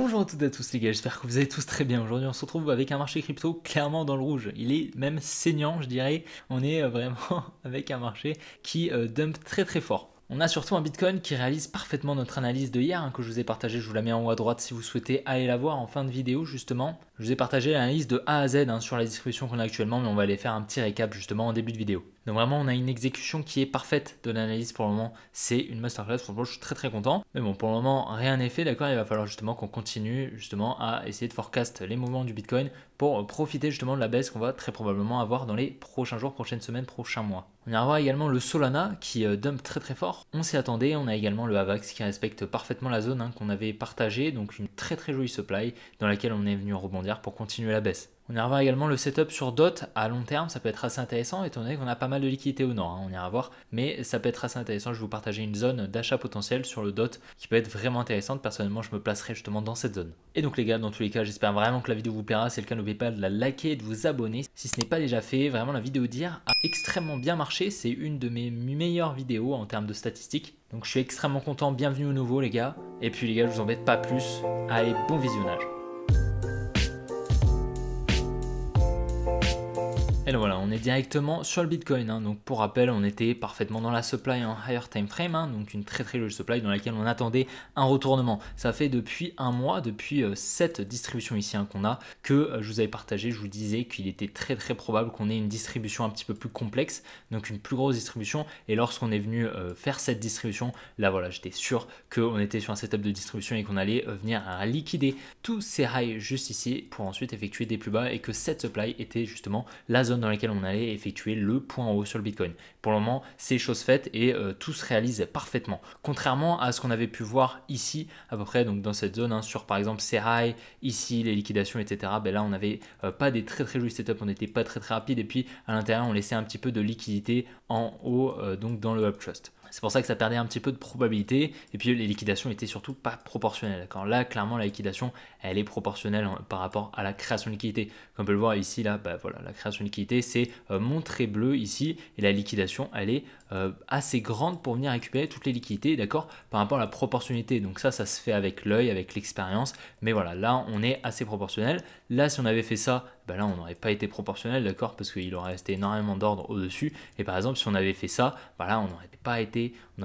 Bonjour à toutes et à tous les gars, j'espère que vous allez tous très bien. Aujourd'hui on se retrouve avec un marché crypto clairement dans le rouge. Il est même saignant je dirais. On est vraiment avec un marché qui dump très très fort. On a surtout un Bitcoin qui réalise parfaitement notre analyse de hier que je vous ai partagé, je vous la mets en haut à droite si vous souhaitez aller la voir en fin de vidéo justement. Je vous ai partagé l'analyse de A à Z sur la distribution qu'on a actuellement, mais on va aller faire un petit récap justement en début de vidéo. Donc vraiment on a une exécution qui est parfaite de l'analyse pour le moment, c'est une masterclass, franchement je suis très très content. Mais bon pour le moment rien n'est fait, d'accord, il va falloir justement qu'on continue justement à essayer de forecast les mouvements du Bitcoin pour profiter justement de la baisse qu'on va très probablement avoir dans les prochains jours, prochaines semaines, prochains mois. On y aura également le Solana qui dump très très fort, on s'y attendait, on a également le AVAX qui respecte parfaitement la zone qu'on avait partagée, donc une très très jolie supply dans laquelle on est venu rebondir pour continuer la baisse. On y revoit également le setup sur DOT à long terme, ça peut être assez intéressant étant donné qu'on a pas mal de liquidités au nord, on ira voir, mais ça peut être assez intéressant. Je vais vous partager une zone d'achat potentiel sur le DOT qui peut être vraiment intéressante. Personnellement, je me placerai justement dans cette zone. Et donc les gars, dans tous les cas, j'espère vraiment que la vidéo vous plaira. Si c'est le cas, n'oubliez pas de la liker et de vous abonner si ce n'est pas déjà fait. Vraiment, la vidéo d'hier a extrêmement bien marché, c'est une de mes meilleures vidéos en termes de statistiques. Donc je suis extrêmement content, bienvenue au nouveau les gars. Et puis les gars, je vous embête pas plus, allez, bon visionnage. Et donc voilà, on est directement sur le Bitcoin. Donc pour rappel, on était parfaitement dans la supply en higher time frame, donc une très très jolie supply dans laquelle on attendait un retournement. Ça fait depuis un mois, depuis cette distribution ici qu'on a, que je vous avais partagé, je vous disais qu'il était très très probable qu'on ait une distribution un petit peu plus complexe, donc une plus grosse distribution. Et lorsqu'on est venu faire cette distribution, là voilà, j'étais sûr qu'on était sur un setup de distribution et qu'on allait venir à liquider tous ces highs juste ici pour ensuite effectuer des plus bas et que cette supply était justement la zone dans laquelle on allait effectuer le point haut sur le Bitcoin. Pour le moment, c'est chose faite et tout se réalise parfaitement. Contrairement à ce qu'on avait pu voir ici, à peu près donc dans cette zone, sur par exemple ces highs, ici les liquidations, etc. Ben là, on n'avait pas des très très jolis setups, on n'était pas très très rapide et puis à l'intérieur, on laissait un petit peu de liquidité en haut, donc dans le uptrust. C'est pour ça que ça perdait un petit peu de probabilité et puis les liquidations étaient surtout pas proportionnelles. Là, clairement, la liquidation, elle est proportionnelle par rapport à la création de liquidité. Comme on peut le voir ici, là, voilà, la création de liquidité, c'est mon trait bleu ici et la liquidation, elle est assez grande pour venir récupérer toutes les liquidités, d'accord, par rapport à la proportionnalité. Donc ça se fait avec l'œil, avec l'expérience. Mais voilà, là, on est assez proportionnel. Là, si on avait fait ça, là, on n'aurait pas été proportionnel, d'accord, parce qu'il aurait resté énormément d'ordre au-dessus. Et par exemple, si on avait fait ça, là, on n'aurait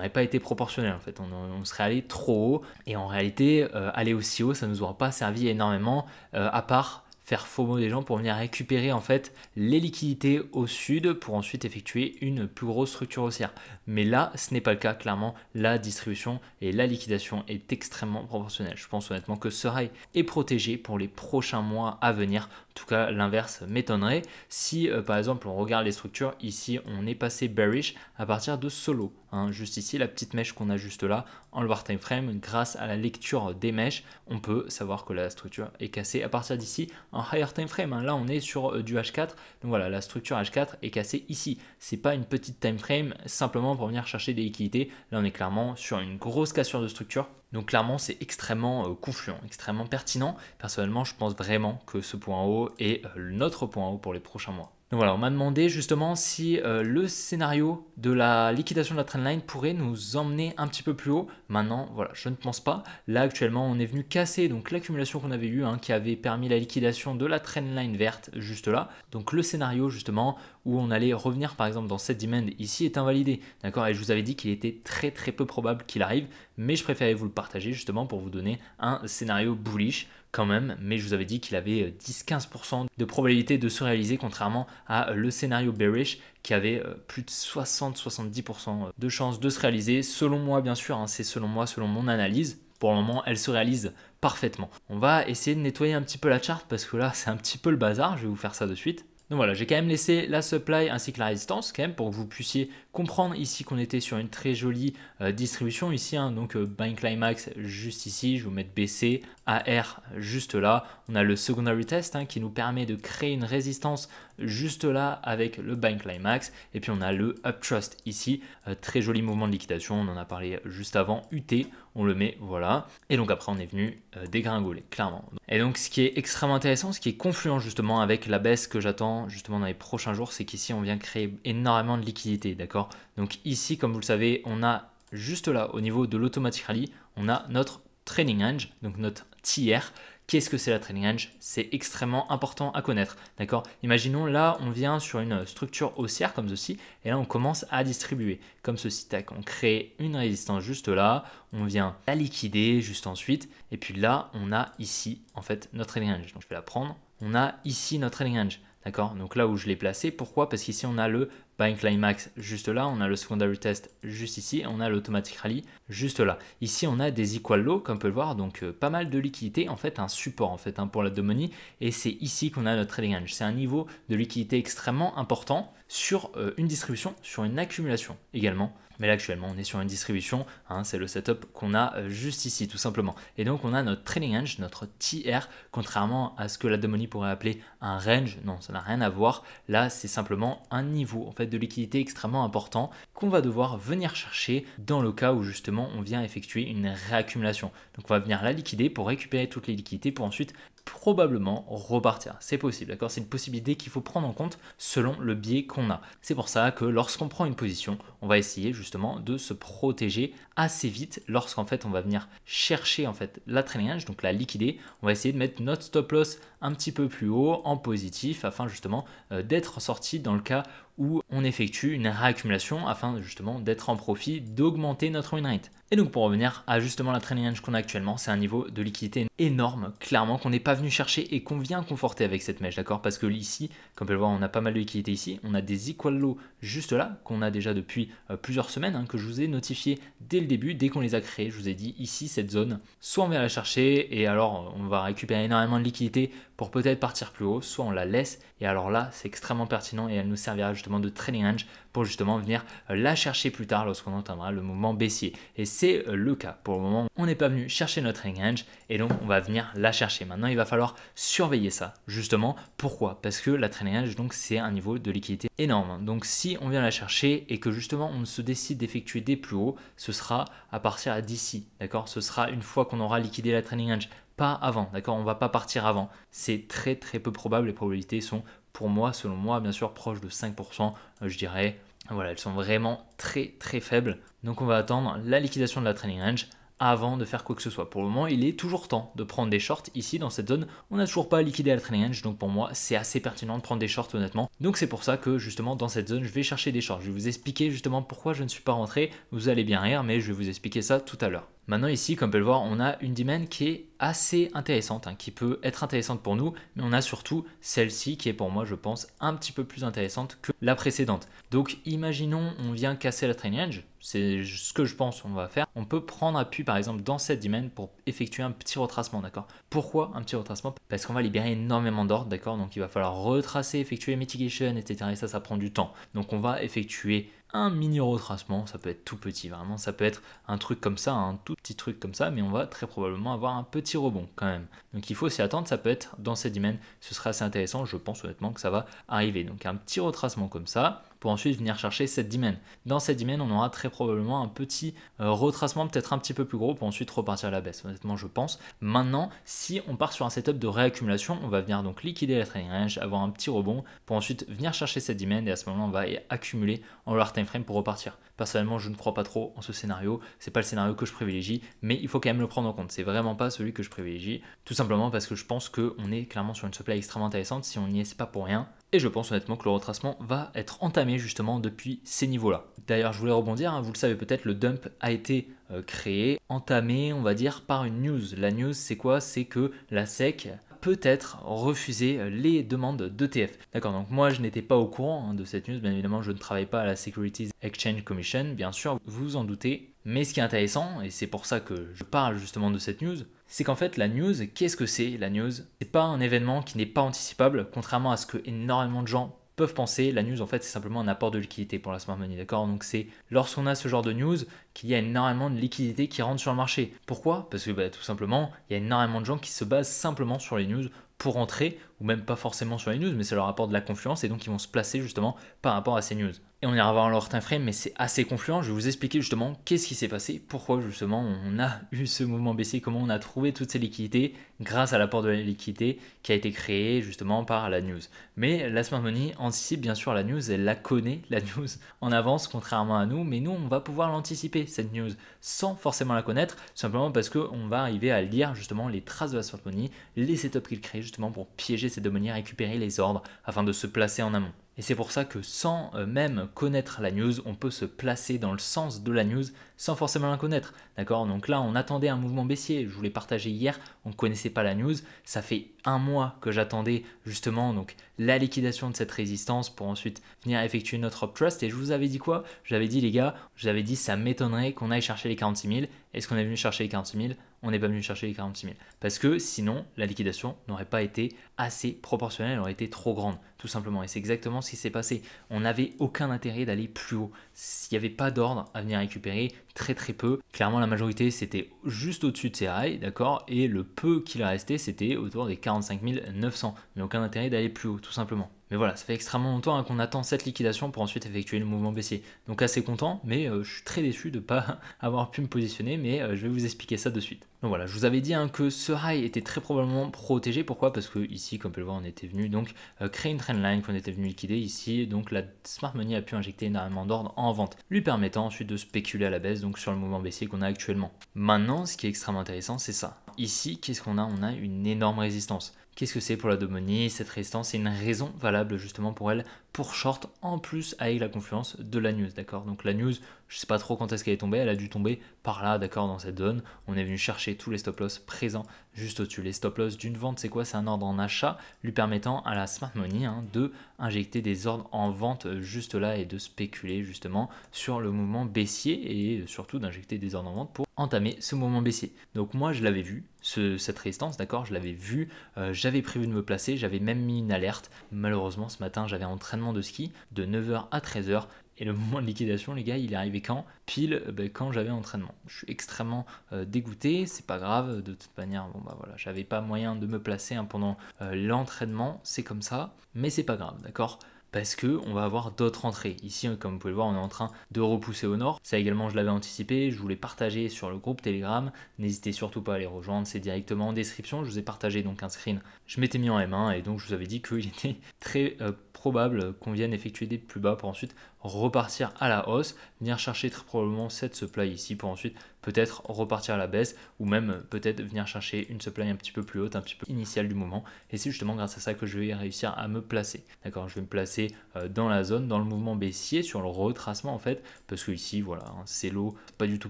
pas été proportionnel en fait. On serait allé trop haut. Et en réalité, aller aussi haut, ça ne nous aura pas servi énormément, à part faire FOMO des gens pour venir récupérer en fait les liquidités au sud pour ensuite effectuer une plus grosse structure haussière. Mais là, ce n'est pas le cas. Clairement, la distribution et la liquidation est extrêmement proportionnelle. Je pense honnêtement que ce rail est protégé pour les prochains mois à venir. En tout cas, l'inverse m'étonnerait. Si par exemple on regarde les structures, ici on est passé bearish à partir de solo. Juste ici, la petite mèche qu'on a juste là en lower time frame, grâce à la lecture des mèches, on peut savoir que la structure est cassée à partir d'ici en higher time frame. Là, on est sur du H4. Donc voilà, la structure H4 est cassée ici. C'est pas une petite time frame simplement pour venir chercher des liquidités. Là, on est clairement sur une grosse cassure de structure. Donc clairement, c'est extrêmement confluent, extrêmement pertinent. Personnellement, je pense vraiment que ce point haut est notre point haut pour les prochains mois. Donc voilà, on m'a demandé justement si le scénario de la liquidation de la trendline pourrait nous emmener un petit peu plus haut. Maintenant, voilà, je ne pense pas. Là, actuellement, on est venu casser donc l'accumulation qu'on avait eue, qui avait permis la liquidation de la trendline verte juste là. Donc le scénario justement où on allait revenir par exemple dans cette demand ici est invalidé. D'accord, et je vous avais dit qu'il était très très peu probable qu'il arrive, mais je préférais vous le partager justement pour vous donner un scénario bullish quand même, mais je vous avais dit qu'il avait 10-15% de probabilité de se réaliser contrairement à le scénario bearish qui avait plus de 60-70% de chances de se réaliser. Selon moi bien sûr, c'est selon moi, selon mon analyse. Pour le moment, elle se réalise parfaitement. On va essayer de nettoyer un petit peu la charte parce que là c'est un petit peu le bazar, je vais vous faire ça de suite. Donc voilà, j'ai quand même laissé la supply ainsi que la résistance quand même pour que vous puissiez comprendre ici qu'on était sur une très jolie distribution ici, donc buying climax juste ici, je vais vous mettre BC, AR juste là, on a le secondary test qui nous permet de créer une résistance juste là avec le buying climax et puis on a le uptrust ici, très joli mouvement de liquidation, on en a parlé juste avant, UT, on le met voilà, et donc après on est venu dégringoler clairement. Et donc ce qui est extrêmement intéressant, ce qui est confluent justement avec la baisse que j'attends justement dans les prochains jours, c'est qu'ici on vient créer énormément de liquidité, d'accord. Donc ici comme vous le savez, on a juste là au niveau de l'automatic rally, on a notre trading range, donc notre TR. Qu'est-ce que c'est la trading range? C'est extrêmement important à connaître, d'accord? Imaginons là, on vient sur une structure haussière comme ceci, et là on commence à distribuer comme ceci. Tac, on crée une résistance juste là, on vient la liquider juste ensuite, et puis là, on a ici en fait notre trading range. Donc je vais la prendre. On a ici notre trading range. D'accord? Donc là où je l'ai placé, pourquoi? Parce qu'ici on a le buying climax juste là, on a le secondary test juste ici, et on a l'automatic rally juste là. Ici on a des equal low comme on peut le voir, donc pas mal de liquidité, en fait un support en fait pour la money, et c'est ici qu'on a notre trading range. C'est un niveau de liquidité extrêmement important sur une distribution, sur une accumulation également. Mais là actuellement on est sur une distribution, c'est le setup qu'on a juste ici tout simplement. Et donc on a notre trading range, notre TR, contrairement à ce que la money pourrait appeler un range, non ça n'a rien à voir. Là c'est simplement un niveau en fait de liquidité extrêmement important qu'on va devoir venir chercher dans le cas où justement on vient effectuer une réaccumulation. Donc on va venir la liquider pour récupérer toutes les liquidités pour ensuite probablement repartir. C'est possible, d'accord? C'est une possibilité qu'il faut prendre en compte selon le biais qu'on a. C'est pour ça que lorsqu'on prend une position, on va essayer justement de se protéger assez vite lorsqu'en fait on va venir chercher en fait la trading range, donc la liquider. On va essayer de mettre notre stop loss un petit peu plus haut en positif afin justement d'être sorti dans le cas où on effectue une réaccumulation afin justement d'être en profit, d'augmenter notre win rate. Et donc pour revenir à justement la trading range qu'on a actuellement, c'est un niveau de liquidité énorme, clairement qu'on n'est pas venu chercher et qu'on vient conforter avec cette mèche, d'accord? Parce que ici, comme vous pouvez le voir, on a pas mal de liquidité ici, on a des equal low juste là, qu'on a déjà depuis plusieurs semaines, que je vous ai notifié dès le début, dès qu'on les a créés, je vous ai dit ici cette zone, soit on vient la chercher et alors on va récupérer énormément de liquidité pour peut-être partir plus haut, soit on la laisse et alors là c'est extrêmement pertinent et elle nous servira justement de trading range pour justement venir la chercher plus tard lorsqu'on entendra le mouvement baissier. Et c'est le cas. Pour le moment, on n'est pas venu chercher notre trading range et donc on va venir la chercher. Maintenant, il va falloir surveiller ça. Justement, pourquoi? Parce que la trading range, donc c'est un niveau de liquidité énorme. Donc si on vient la chercher et que justement on se décide d'effectuer des plus hauts, ce sera à partir d'ici, d'accord? Ce sera une fois qu'on aura liquidé la trading range, pas avant, d'accord? On va pas partir avant. C'est très peu probable. Les probabilités sont pour moi, selon moi, bien sûr, proches de 5%, je dirais. Voilà, elles sont vraiment très faibles. Donc on va attendre la liquidation de la trading range avant de faire quoi que ce soit. Pour le moment, il est toujours temps de prendre des shorts ici dans cette zone. On n'a toujours pas liquidé la trading range, donc pour moi, c'est assez pertinent de prendre des shorts honnêtement. Donc c'est pour ça que justement dans cette zone, je vais chercher des shorts. Je vais vous expliquer justement pourquoi je ne suis pas rentré. Vous allez bien rire, mais je vais vous expliquer ça tout à l'heure. Maintenant ici, comme vous pouvez le voir, on a une demand qui est assez intéressante, qui peut être intéressante pour nous, mais on a surtout celle-ci qui est pour moi, je pense, un petit peu plus intéressante que la précédente. Donc imaginons, on vient casser la trading range, c'est ce que je pense on va faire. On peut prendre appui par exemple dans cette demand pour effectuer un petit retracement, d'accord? Pourquoi un petit retracement? Parce qu'on va libérer énormément d'ordre, d'accord? Donc il va falloir retracer, effectuer mitigation, etc. Et ça prend du temps. Donc on va effectuer un mini retracement, ça peut être tout petit, vraiment, ça peut être un truc comme ça, un tout petit truc comme ça, mais on va très probablement avoir un petit rebond quand même. Donc il faut s'y attendre, ça peut être dans cette dimension, ce sera assez intéressant, je pense honnêtement que ça va arriver. Donc un petit retracement comme ça, pour ensuite venir chercher cette dimension. Dans cette dimension, on aura très probablement un petit retracement, peut-être un petit peu plus gros, pour ensuite repartir à la baisse, honnêtement je pense. Maintenant, si on part sur un setup de réaccumulation, on va venir donc liquider la trading range, avoir un petit rebond, pour ensuite venir chercher cette dimension, et à ce moment-là, on va accumuler en lower time frame pour repartir. Personnellement, je ne crois pas trop en ce scénario, c'est pas le scénario que je privilégie, mais il faut quand même le prendre en compte. C'est vraiment pas celui que je privilégie, tout simplement parce que je pense qu'on est clairement sur une supply extrêmement intéressante. Si on n'y est, c'est pas pour rien. Et je pense honnêtement que le retracement va être entamé justement depuis ces niveaux-là. D'ailleurs, je voulais rebondir, vous le savez peut-être, le dump a été créé, entamé, on va dire, par une news. La news, c'est quoi? C'est que la SEC peut-être refuser les demandes d'ETF. D'accord, donc moi je n'étais pas au courant de cette news, bien évidemment je ne travaille pas à la Securities Exchange Commission, bien sûr, vous vous en doutez. Mais ce qui est intéressant, et c'est pour ça que je parle justement de cette news, c'est qu'en fait la news, qu'est-ce que c'est la news? C'est pas un événement qui n'est pas anticipable, contrairement à ce que énormément de gens peuvent penser. La news en fait c'est simplement un apport de liquidité pour la smart money, d'accord? Donc c'est lorsqu'on a ce genre de news qu'il y a énormément de liquidité qui rentre sur le marché. Pourquoi? Parce que tout simplement il y a énormément de gens qui se basent simplement sur les news pour entrer, ou même pas forcément sur les news, mais ça leur apporte de la confiance et donc ils vont se placer justement par rapport à ces news. Et on ira voir leur time frame, mais c'est assez confluent. Je vais vous expliquer justement qu'est-ce qui s'est passé, pourquoi justement on a eu ce mouvement baissier, comment on a trouvé toutes ces liquidités grâce à l'apport de la liquidité qui a été créé justement par la news. Mais la smart money anticipe bien sûr la news, elle la connaît, la news en avance contrairement à nous, mais nous on va pouvoir l'anticiper cette news sans forcément la connaître, simplement parce qu'on va arriver à lire justement les traces de la smart money, les setups qu'il crée justement pour piéger ces deux monnaies, récupérer les ordres afin de se placer en amont. Et c'est pour ça que sans même connaître la news, on peut se placer dans le sens de la news sans forcément la connaître. D'accord? Donc là, on attendait un mouvement baissier. Je vous l'ai partagé hier, on ne connaissait pas la news. Ça fait un mois que j'attendais justement donc, la liquidation de cette résistance pour ensuite venir effectuer notre Up Trust. Et je vous avais dit quoi? J'avais dit les gars, je vous avais dit ça m'étonnerait qu'on aille chercher les 46 000. Est-ce qu'on est venu chercher les 46 000? On n'est pas venu chercher les 46 000. Parce que sinon, la liquidation n'aurait pas été assez proportionnelle, elle aurait été trop grande, tout simplement. Et c'est exactement ce qui s'est passé. On n'avait aucun intérêt d'aller plus haut. S'il n'y avait pas d'ordre à venir récupérer, très peu. Clairement, la majorité, c'était juste au-dessus de ces highs, d'accord? Et le peu qu'il restait, c'était autour des 45 900. Mais aucun intérêt d'aller plus haut, tout simplement. Mais voilà, ça fait extrêmement longtemps qu'on attend cette liquidation pour ensuite effectuer le mouvement baissier. Donc assez content, mais je suis très déçu de ne pas avoir pu me positionner, mais je vais vous expliquer ça de suite. Donc voilà, je vous avais dit que ce high était très probablement protégé. Pourquoi? Parce que ici, comme vous pouvez le voir, on était venu donc créer une trendline qu'on était venu liquider ici. Donc la smart money a pu injecter énormément d'ordre en vente, lui permettant ensuite de spéculer à la baisse donc sur le mouvement baissier qu'on a actuellement. Maintenant, ce qui est extrêmement intéressant, c'est ça. Ici, qu'est-ce qu'on a? On a une énorme résistance. Qu'est-ce que c'est pour la Domini? Cette résistance, c'est une raison valable justement pour elle, pour short, en plus avec la confluence de la news, d'accord? Donc la news, je ne sais pas trop quand est-ce qu'elle est tombée, elle a dû tomber par là, d'accord, dans cette zone. On est venu chercher tous les stop-loss présents juste au-dessus. Les stop-loss d'une vente, c'est quoi? C'est un ordre en achat lui permettant à la smart money de injecter des ordres en vente juste là et de spéculer justement sur le mouvement baissier et surtout d'injecter des ordres en vente pour entamer ce mouvement baissier. Donc moi, je l'avais vu, cette résistance, d'accord, je l'avais vu, j'avais prévu de me placer, j'avais même mis une alerte. Malheureusement, ce matin, j'avais un entraînement de ski de 9h à 13h. Et le moment de liquidation, les gars, il est arrivé quand? Pile quand j'avais entraînement. Je suis extrêmement dégoûté, c'est pas grave, de toute manière, bon bah voilà, j'avais pas moyen de me placer pendant l'entraînement, c'est comme ça, mais c'est pas grave, d'accord? Parce que on va avoir d'autres entrées. Ici, comme vous pouvez le voir, on est en train de repousser au nord. Ça également, je l'avais anticipé, je vous l'ai partagé sur le groupe Telegram. N'hésitez surtout pas à les rejoindre, c'est directement en description. Je vous ai partagé donc un screen. Je m'étais mis en M1 et donc je vous avais dit qu'il était très probable qu'on vienne effectuer des plus bas pour ensuite repartir à la hausse, venir chercher très probablement cette supply ici pour ensuite peut-être repartir à la baisse ou même peut-être venir chercher une supply un petit peu plus haute, un petit peu initiale du moment. Et c'est justement grâce à ça que je vais réussir à me placer. D'accord, je vais me placer dans la zone, dans le mouvement baissier, sur le retracement en fait, parce que ici voilà, c'est l'eau, pas du tout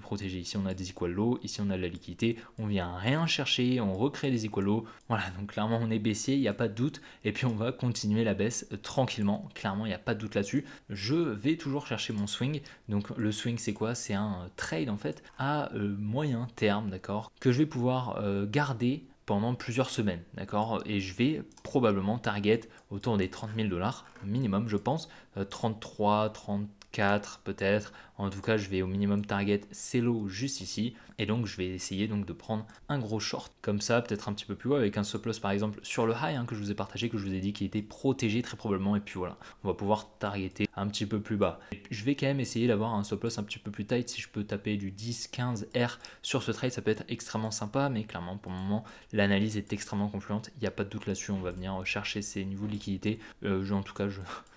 protégé. Ici on a des equal low, ici on a de la liquidité, on vient rien chercher, on recrée des equal low. Voilà, donc clairement on est baissier, il n'y a pas de doute. Et puis on va continuer la baisse tranquillement, clairement il n'y a pas de doute là-dessus. Je vais toujours chercher mon swing. Donc le swing c'est quoi? C'est un trade en fait à moyen terme, d'accord, que je vais pouvoir garder pendant plusieurs semaines, d'accord, et je vais probablement target autour des 30 000 $ minimum, je pense, 33, 34 peut-être. En tout cas, je vais au minimum target ces lots juste ici. Et donc, je vais essayer donc de prendre un gros short comme ça, peut-être un petit peu plus haut, avec un stop loss par exemple sur le high que je vous ai partagé, que je vous ai dit qui était protégé très probablement. Et puis voilà, on va pouvoir targeter un petit peu plus bas. Et je vais quand même essayer d'avoir un stop loss un petit peu plus tight. Si je peux taper du 10, 15 R sur ce trade, ça peut être extrêmement sympa. Mais clairement, pour le moment, l'analyse est extrêmement confluente. Il n'y a pas de doute là-dessus. On va venir chercher ces niveaux de liquidité. En tout cas,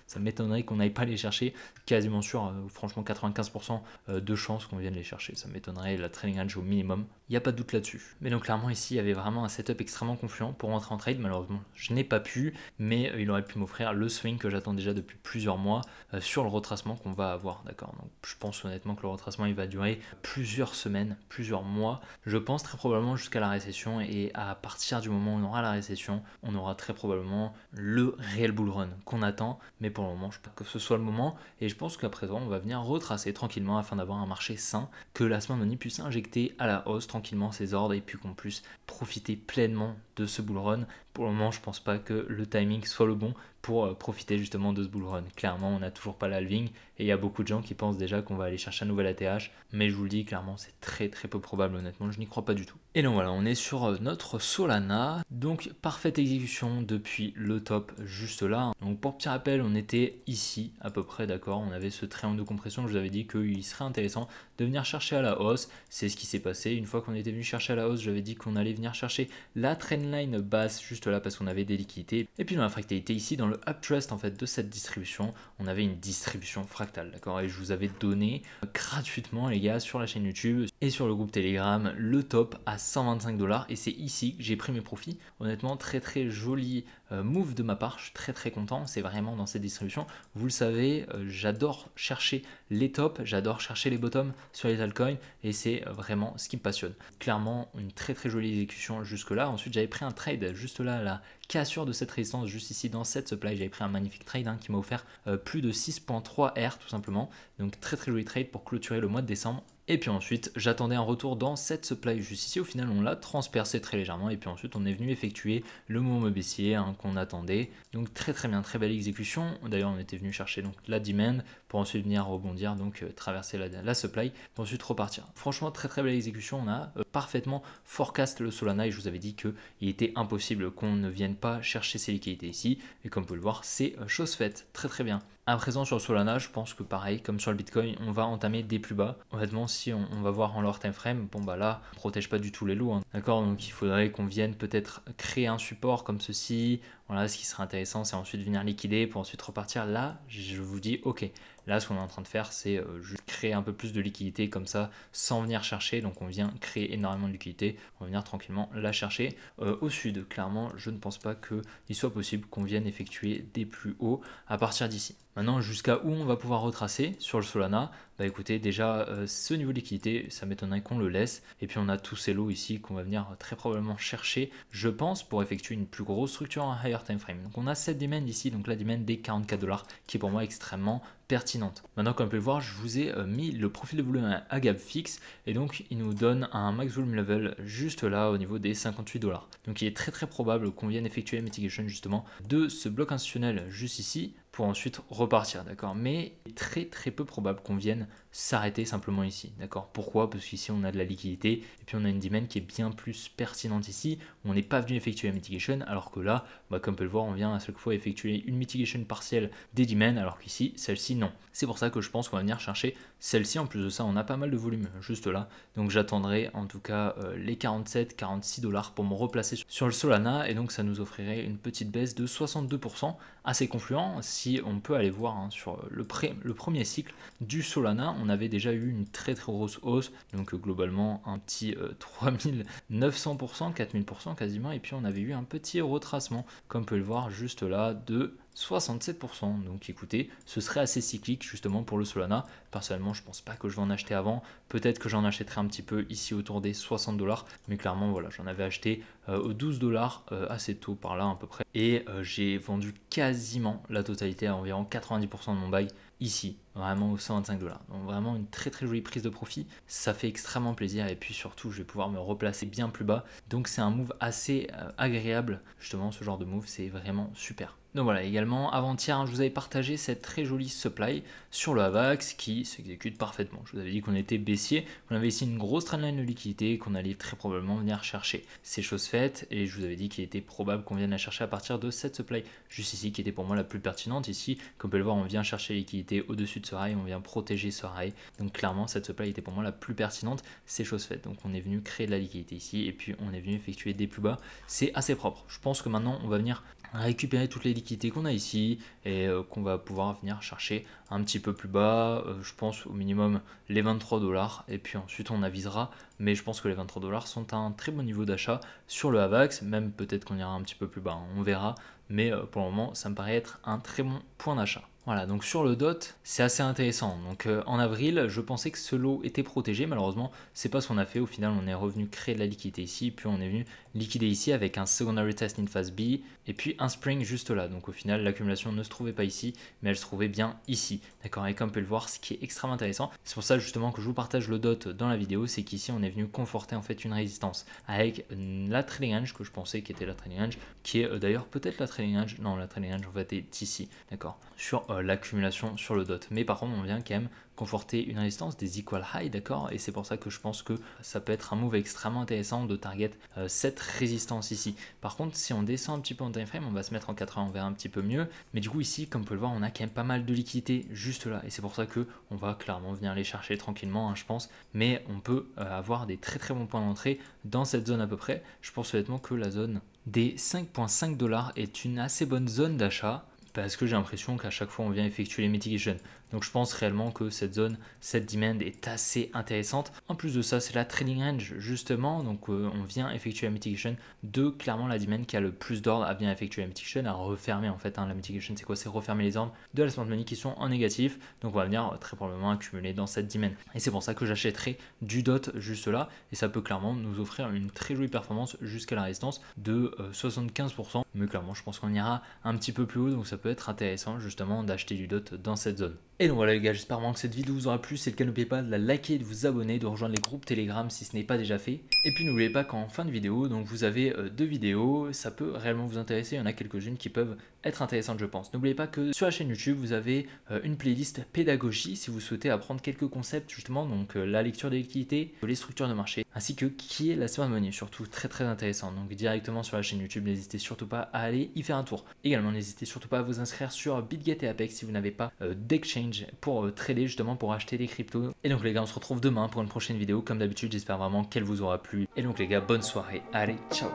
ça m'étonnerait qu'on n'aille pas les chercher, quasiment sûr, franchement 95% de chances qu'on vienne les chercher, ça m'étonnerait, la trailing range au minimum, il n'y a pas de doute là-dessus. Mais donc clairement ici il y avait vraiment un setup extrêmement confluent pour rentrer en trade, malheureusement je n'ai pas pu, mais il aurait pu m'offrir le swing que j'attends déjà depuis plusieurs mois sur le retracement qu'on va avoir, d'accord. Donc je pense honnêtement que le retracement il va durer plusieurs semaines, plusieurs mois, je pense très probablement jusqu'à la récession, et à partir du moment où on aura la récession, on aura très probablement le réel bull run qu'on attend, mais pour le moment je pense que ce soit le moment, et je pense qu'à présent on va venir retracer tranquillement afin d'avoir un marché sain, que la smart money puisse injecter à la hausse tranquillement ses ordres et puis qu'on puisse profiter pleinement de ce bull run. Pour le moment je pense pas que le timing soit le bon, pour profiter justement de ce bull run. Clairement, on n'a toujours pas l'halving et il y a beaucoup de gens qui pensent déjà qu'on va aller chercher un nouvel ATH, mais je vous le dis clairement, c'est très peu probable, honnêtement, je n'y crois pas du tout. Et donc voilà, on est sur notre Solana, donc parfaite exécution depuis le top juste là. Donc pour petit rappel, on était ici à peu près, d'accord, on avait ce triangle de compression, je vous avais dit qu'il serait intéressant de venir chercher à la hausse, c'est ce qui s'est passé. Une fois qu'on était venu chercher à la hausse, j'avais dit qu'on allait venir chercher la trendline basse juste là parce qu'on avait des liquidités. Et puis dans la fractalité ici, dans le uptrust en fait de cette distribution, on avait une distribution fractale, d'accord, et je vous avais donné gratuitement les gars sur la chaîne YouTube et sur le groupe Telegram le top à 125 $, et c'est ici que j'ai pris mes profits. Honnêtement, très joli move de ma part, je suis très content, c'est vraiment dans cette distribution. Vous le savez, j'adore chercher les tops, j'adore chercher les bottoms sur les altcoins et c'est vraiment ce qui me passionne. Clairement, une très jolie exécution jusque là. Ensuite, j'avais pris un trade juste là, la cassure de cette résistance juste ici dans cette supply. J'avais pris un magnifique trade qui m'a offert plus de 6.3 R tout simplement. Donc très joli trade pour clôturer le mois de décembre. Et puis ensuite, j'attendais un retour dans cette supply juste ici. Au final, on l'a transpercé très légèrement. Et puis ensuite, on est venu effectuer le mouvement baissier qu'on attendait. Donc très bien, très belle exécution. D'ailleurs, on était venu chercher donc la demand pour ensuite venir rebondir, donc traverser la supply, pour ensuite repartir. Franchement, très belle exécution. On a parfaitement forecast le Solana et je vous avais dit qu'il était impossible qu'on ne vienne pas chercher ces liquidités ici. Et comme vous pouvez le voir, c'est chose faite. Très bien. À présent sur le Solana, je pense que pareil, comme sur le Bitcoin, on va entamer des plus bas. Honnêtement, si on va voir en lower time frame, bon bah là, on ne protège pas du tout les lots. Hein. D'accord, donc il faudrait qu'on vienne peut-être créer un support comme ceci. Voilà, ce qui serait intéressant, c'est ensuite venir liquider pour ensuite repartir. Là, je vous dis, ok. Là, ce qu'on est en train de faire, c'est juste créer un peu plus de liquidité comme ça, sans venir chercher. Donc, on vient créer énormément de liquidité. On va venir tranquillement la chercher. Au sud, clairement, je ne pense pas qu'il soit possible qu'on vienne effectuer des plus hauts à partir d'ici. Maintenant, jusqu'à où on va pouvoir retracer sur le Solana, bah écoutez, déjà, ce niveau de liquidité, ça m'étonnerait qu'on le laisse. Et puis, on a tous ces lots ici qu'on va venir très probablement chercher, je pense, pour effectuer une plus grosse structure en higher time frame. Donc, on a cette demand ici, donc la demand des 44 $, qui est pour moi extrêmement pertinente. Maintenant, comme vous pouvez le voir, je vous ai mis le profil de volume à gap fixe et donc il nous donne un max volume level juste là au niveau des 58 $. Donc il est très probable qu'on vienne effectuer la mitigation justement de ce bloc institutionnel juste ici pour ensuite repartir, d'accord. Mais très peu probable qu'on vienne s'arrêter simplement ici, d'accord. Pourquoi? Parce qu'ici on a de la liquidité et puis on a une demand qui est bien plus pertinente ici. On n'est pas venu effectuer la mitigation alors que là, bah, comme on peut le voir, on vient à chaque fois effectuer une mitigation partielle des demands alors qu'ici, celle-ci non. C'est pour ça que je pense qu'on va venir chercher celle-ci. En plus de ça, on a pas mal de volume juste là. Donc j'attendrai en tout cas les 47-46 $ pour me replacer sur le Solana. Et donc ça nous offrirait une petite baisse de 62%, assez confluent. Si on peut aller voir sur le premier cycle du Solana, on avait déjà eu une très grosse hausse. Donc globalement un petit 3900%, 4000% quasiment. Et puis on avait eu un petit retracement, comme on peut le voir juste là, de 67%. Donc écoutez, ce serait assez cyclique justement pour le Solana. Personnellement, je pense pas que je vais en acheter avant. Peut-être que j'en achèterai un petit peu ici autour des 60 $. Mais clairement, voilà, j'en avais acheté aux 12 $ assez tôt par là à peu près. Et j'ai vendu quasiment la totalité à environ 90% de mon buy ici, vraiment aux 125 $. Donc vraiment une très jolie prise de profit. Ça fait extrêmement plaisir et puis surtout, je vais pouvoir me replacer bien plus bas. Donc c'est un move assez agréable. Justement, ce genre de move, c'est vraiment super. Donc voilà, également avant-hier, je vous avais partagé cette très jolie supply sur le AVAX qui s'exécute parfaitement. Je vous avais dit qu'on était baissier, qu'on avait ici une grosse trendline de liquidité qu'on allait très probablement venir chercher. C'est chose faite et je vous avais dit qu'il était probable qu'on vienne la chercher à partir de cette supply juste ici qui était pour moi la plus pertinente. Ici, comme vous pouvez le voir, on vient chercher la liquidité au-dessus de ce rail, on vient protéger ce rail. Donc clairement, cette supply était pour moi la plus pertinente. C'est chose faite. Donc on est venu créer de la liquidité ici et puis on est venu effectuer des plus bas. C'est assez propre. Je pense que maintenant, on va venir récupérer toutes les liquidités qu'on a ici et qu'on va pouvoir venir chercher un petit peu plus bas, je pense au minimum les 23 $ et puis ensuite on avisera, mais je pense que les 23 $ sont un très bon niveau d'achat sur le AVAX, même peut-être qu'on ira un petit peu plus bas, on verra, mais pour le moment ça me paraît être un très bon point d'achat. Voilà, donc sur le DOT, c'est assez intéressant. Donc en avril, je pensais que ce lot était protégé. Malheureusement, c'est pas ce qu'on a fait. Au final, on est revenu créer de la liquidité ici, puis on est venu liquidé ici avec un secondary test in phase B et puis un spring juste là. Donc au final, l'accumulation ne se trouvait pas ici, mais elle se trouvait bien ici. D'accord, et comme on peut le voir, ce qui est extrêmement intéressant, c'est pour ça justement que je vous partage le dot dans la vidéo, c'est qu'ici on est venu conforter en fait une résistance avec la trading range que je pensais qui était la trading range, qui est d'ailleurs peut-être la trading range, non la trading range en fait est ici, d'accord, sur l'accumulation sur le dot. Mais par contre on vient quand même conforter une résistance des equal high, d'accord, et c'est pour ça que je pense que ça peut être un move extrêmement intéressant de target cette résistance ici. Par contre si on descend un petit peu en time frame, on va se mettre en 80, on verra un petit peu mieux, mais du coup ici comme on peut le voir on a quand même pas mal de liquidité juste là, et c'est pour ça que on va clairement venir les chercher tranquillement, hein, je pense, mais on peut avoir des très bons points d'entrée dans cette zone à peu près. Je pense honnêtement que la zone des 5,5 $ est une assez bonne zone d'achat, parce que j'ai l'impression qu'à chaque fois on vient effectuer les mitigations. Donc je pense réellement que cette zone, cette demand est assez intéressante. En plus de ça, c'est la trading range justement, donc on vient effectuer la mitigation de clairement la demand qui a le plus d'ordre à bien effectuer la mitigation, à refermer en fait, hein. La mitigation c'est quoi? C'est refermer les ordres de la smart money qui sont en négatif, donc on va venir très probablement accumuler dans cette demand. Et c'est pour ça que j'achèterai du dot juste là, et ça peut clairement nous offrir une très jolie performance jusqu'à la résistance de 75%, mais clairement je pense qu'on ira un petit peu plus haut, donc ça peut être intéressant justement d'acheter du dot dans cette zone. Et donc voilà les gars, j'espère vraiment que cette vidéo vous aura plu. Si c'est le cas, n'oubliez pas de la liker, de vous abonner, de rejoindre les groupes Telegram si ce n'est pas déjà fait. Et puis n'oubliez pas qu'en fin de vidéo, donc vous avez deux vidéos, ça peut réellement vous intéresser. Il y en a quelques-unes qui peuvent être intéressantes je pense. N'oubliez pas que sur la chaîne YouTube, vous avez une playlist pédagogie si vous souhaitez apprendre quelques concepts justement, donc la lecture des liquidités, les structures de marché, ainsi que qui est la smart money, surtout très intéressant. Donc directement sur la chaîne YouTube, n'hésitez surtout pas à aller y faire un tour. Également, n'hésitez surtout pas à vous inscrire sur BitGet et Apex si vous n'avez pas d'exchange pour trader justement, pour acheter des cryptos. Et donc les gars, on se retrouve demain pour une prochaine vidéo. Comme d'habitude, j'espère vraiment qu'elle vous aura plu. Et donc les gars, bonne soirée. Allez, ciao.